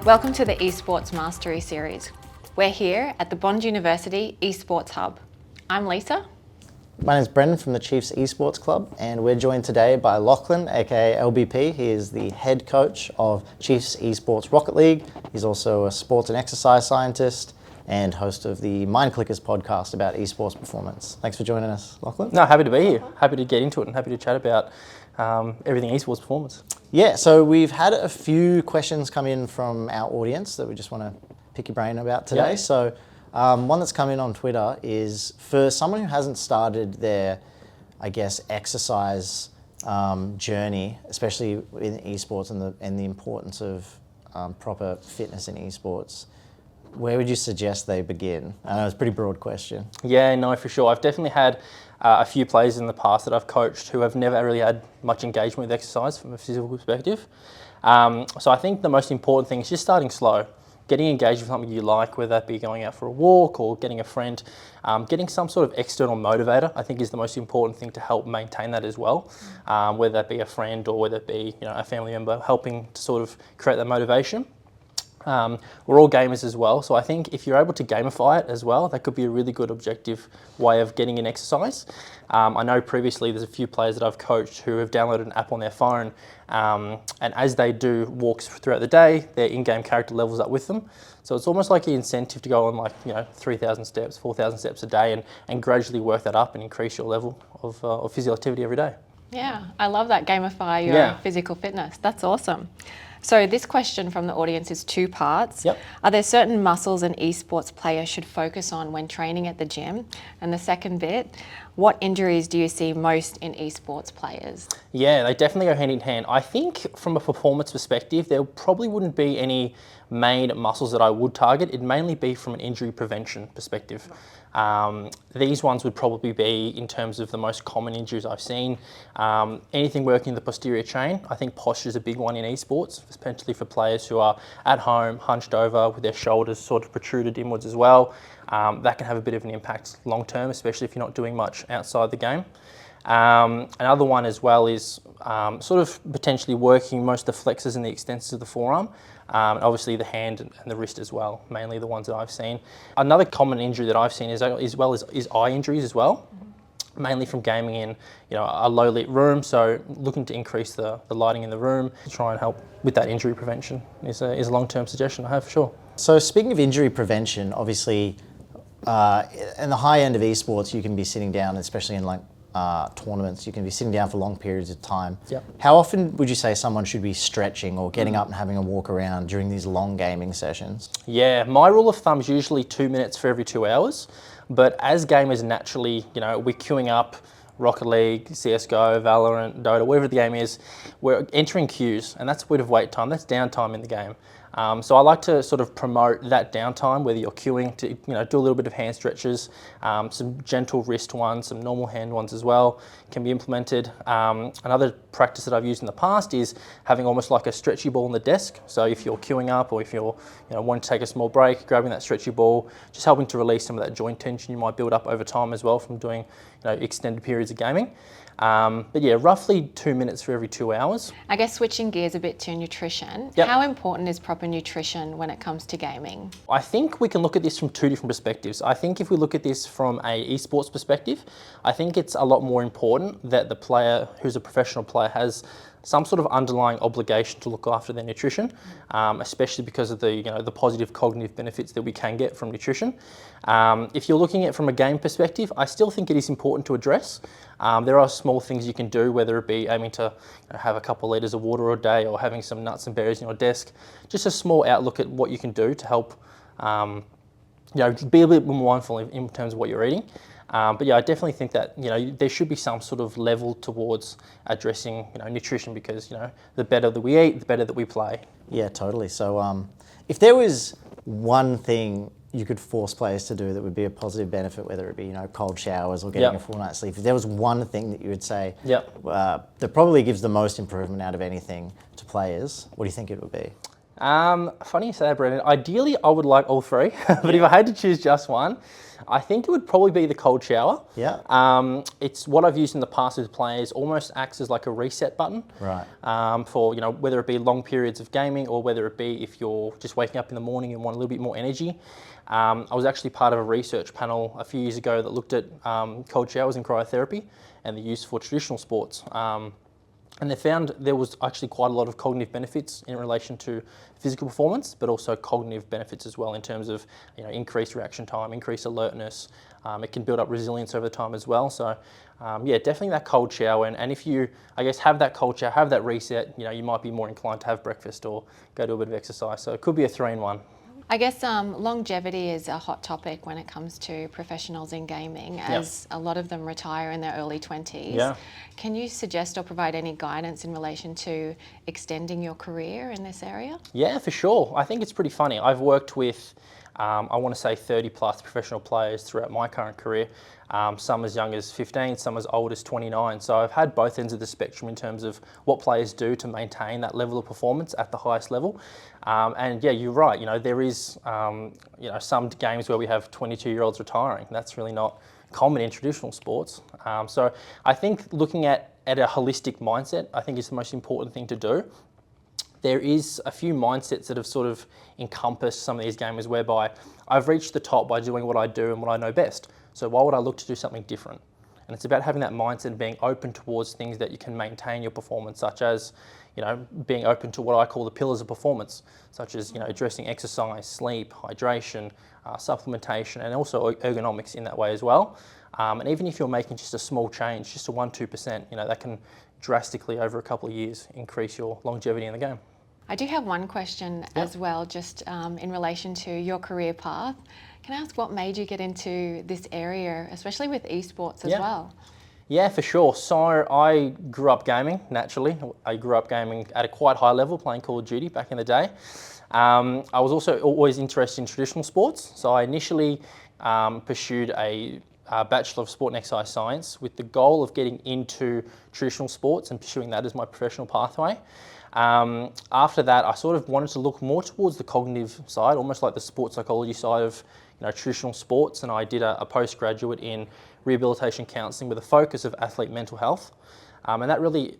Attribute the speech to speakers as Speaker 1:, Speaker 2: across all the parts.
Speaker 1: Welcome to the Esports Mastery Series. We're here at the Bond University Esports Hub. I'm Lisa.
Speaker 2: My name is Brendan from the Chiefs Esports Club, and we're joined today by Lachlan, aka LBP. He is the head coach of Chiefs Esports Rocket League. He's also a sports and exercise scientist and host of the Mind Clickers podcast about esports performance. Thanks for joining us, Lachlan.
Speaker 3: No, happy to be here. Happy to get into it and happy to chat about everything esports performance.
Speaker 2: Yeah, so we've had a few questions come in from our audience that we just want to pick your brain about today.
Speaker 3: Yeah.
Speaker 2: So one that's come in on Twitter is for someone who hasn't started their, exercise journey, especially in esports and the importance of proper fitness in esports. Where would you suggest they begin? I know it's a pretty broad question.
Speaker 3: Yeah, no, for sure. I've definitely had a few players in the past that I've coached who have never really had much engagement with exercise from a physical perspective. So I think the most important thing is just starting slow. Getting engaged with something you like, whether that be going out for a walk or getting a friend, getting some sort of external motivator, I think is the most important thing to help maintain that as well. Whether that be a friend or whether it be a family member, helping to sort of create that motivation. We're all gamers as well, so I think if you're able to gamify it as well, that could be a really good objective way of getting in exercise. I know previously there's a few players that I've coached who have downloaded an app on their phone, and as they do walks throughout the day, their in-game character levels up with them. So it's almost like an incentive to go on 3,000 steps, 4,000 steps a day and gradually work that up and increase your level of physical activity every day.
Speaker 1: Yeah, I love that, gamify your physical fitness. That's awesome. So this question from the audience is two parts.
Speaker 3: Yep.
Speaker 1: Are there certain muscles an esports player should focus on when training at the gym? And the second bit, what injuries do you see most in esports players?
Speaker 3: Yeah, they definitely go hand in hand. I think from a performance perspective, there probably wouldn't be any main muscles that I would target. It'd mainly be from an injury prevention perspective. These ones would probably be in terms of the most common injuries I've seen. Anything working the posterior chain, I think posture is a big one in esports, especially for players who are at home, hunched over with their shoulders sort of protruded inwards as well. That can have a bit of an impact long term, especially if you're not doing much outside the game. Another one as well is sort of potentially working most of the flexors and the extensors of the forearm. Obviously the hand and the wrist as well, mainly the ones that I've seen. Another common injury that I've seen is eye injuries as well, mainly from gaming in a low lit room. So looking to increase the lighting in the room to try and help with that injury prevention is a long-term suggestion I have for sure.
Speaker 2: So speaking of injury prevention, obviously in the high end of esports, you can be sitting down, especially in tournaments, you can be sitting down for long periods of time.
Speaker 3: Yep.
Speaker 2: How often would you say someone should be stretching or getting up and having a walk around during these long gaming sessions?
Speaker 3: Yeah, my rule of thumb is usually 2 minutes for every 2 hours. But as gamers naturally, we're queuing up Rocket League, CSGO, Valorant, Dota, whatever the game is, we're entering queues, and that's a bit of wait time, that's downtime in the game. So I like to sort of promote that downtime, whether you're queuing to do a little bit of hand stretches, some gentle wrist ones, some normal hand ones as well can be implemented. Another practice that I've used in the past is having almost like a stretchy ball on the desk. So if you're queuing up or if you're wanting to take a small break, grabbing that stretchy ball, just helping to release some of that joint tension you might build up over time as well from doing extended periods of gaming. But yeah, roughly 2 minutes for every 2 hours.
Speaker 1: I guess switching gears a bit to nutrition,
Speaker 3: Yep.
Speaker 1: How important is proper nutrition when it comes to gaming?
Speaker 3: I think we can look at this from two different perspectives. I think if we look at this from a esports perspective, I think it's a lot more important that the player who's a professional player has some sort of underlying obligation to look after their nutrition, especially because of the positive cognitive benefits that we can get from nutrition. If you're looking at it from a game perspective, I still think it is important to address. There are small things you can do, whether it be aiming to have a couple of litres of water a day or having some nuts and berries in your desk. Just a small outlook at what you can do to help be a bit more mindful in terms of what you're eating. But yeah, I definitely think that there should be some sort of level towards addressing nutrition because the better that we eat, the better that we play.
Speaker 2: Yeah, totally. So if there was one thing you could force players to do that would be a positive benefit, whether it be cold showers or getting a full night's sleep, if there was one thing that you would say that probably gives the most improvement out of anything to players, what do you think it would be?
Speaker 3: Funny you say that, Brendan. Ideally, I would like all three, but if I had to choose just one, I think it would probably be the cold shower.
Speaker 2: Yeah.
Speaker 3: It's what I've used in the past with players. Almost acts as like a reset button.
Speaker 2: Right.
Speaker 3: For whether it be long periods of gaming or whether it be if you're just waking up in the morning and want a little bit more energy. I was actually part of a research panel a few years ago that looked at cold showers in cryotherapy and the use for traditional sports. And they found there was actually quite a lot of cognitive benefits in relation to physical performance, but also cognitive benefits as well in terms of increased reaction time, increased alertness. It can build up resilience over time as well. So yeah, definitely that cold shower. And if you, I guess, have that cold shower, have that reset, you might be more inclined to have breakfast or go do a bit of exercise. So it could be a 3-in-1.
Speaker 1: I guess longevity is a hot topic when it comes to professionals in gaming, as a lot of them retire in their early 20s.
Speaker 3: Yeah.
Speaker 1: Can you suggest or provide any guidance in relation to extending your career in this area?
Speaker 3: Yeah, for sure. I think it's pretty funny. I've worked with, I want to say 30 plus professional players throughout my current career. Some as young as 15, some as old as 29. So I've had both ends of the spectrum in terms of what players do to maintain that level of performance at the highest level. And yeah, you're right. There is, some games where we have 22-year-olds retiring. That's really not common in traditional sports. So I think looking at a holistic mindset, I think is the most important thing to do. There is a few mindsets that have sort of encompassed some of these gamers whereby I've reached the top by doing what I do and what I know best. So why would I look to do something different? And it's about having that mindset and being open towards things that you can maintain your performance, such as, being open to what I call the pillars of performance, such as, addressing exercise, sleep, hydration, supplementation, and also ergonomics in that way as well. And even if you're making just a small change, just a 1-2%, that can drastically over a couple of years increase your longevity in the game.
Speaker 1: I do have one question as well, just in relation to your career path. Can I ask what made you get into this area, especially with esports as well?
Speaker 3: Yeah, for sure. So I grew up gaming, naturally. I grew up gaming at a quite high level, playing Call of Duty back in the day. I was also always interested in traditional sports. So I initially pursued a Bachelor of Sport and Exercise Science with the goal of getting into traditional sports and pursuing that as my professional pathway. After that, I sort of wanted to look more towards the cognitive side, almost like the sports psychology side of traditional sports, and I did a postgraduate in rehabilitation counselling with a focus of athlete mental health. And that really,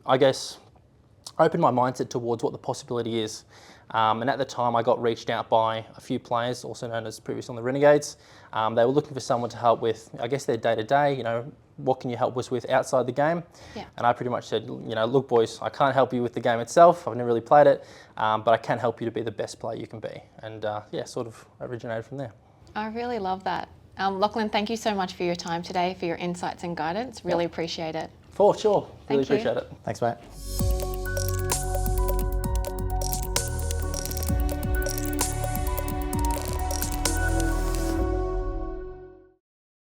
Speaker 3: I guess, opened my mindset towards what the possibility is. And at the time, I got reached out by a few players, also known as previously on the Renegades. They were looking for someone to help with, I guess, their day-to-day, what can you help us with outside the game? Yeah. And I pretty much said, look, boys, I can't help you with the game itself. I've never really played it, but I can help you to be the best player you can be. And yeah, sort of originated from there. I
Speaker 1: really love that. Lachlan, thank you so much for your time today, for your insights and guidance. Really appreciate it.
Speaker 3: For sure. Really appreciate it.
Speaker 2: Thanks, mate.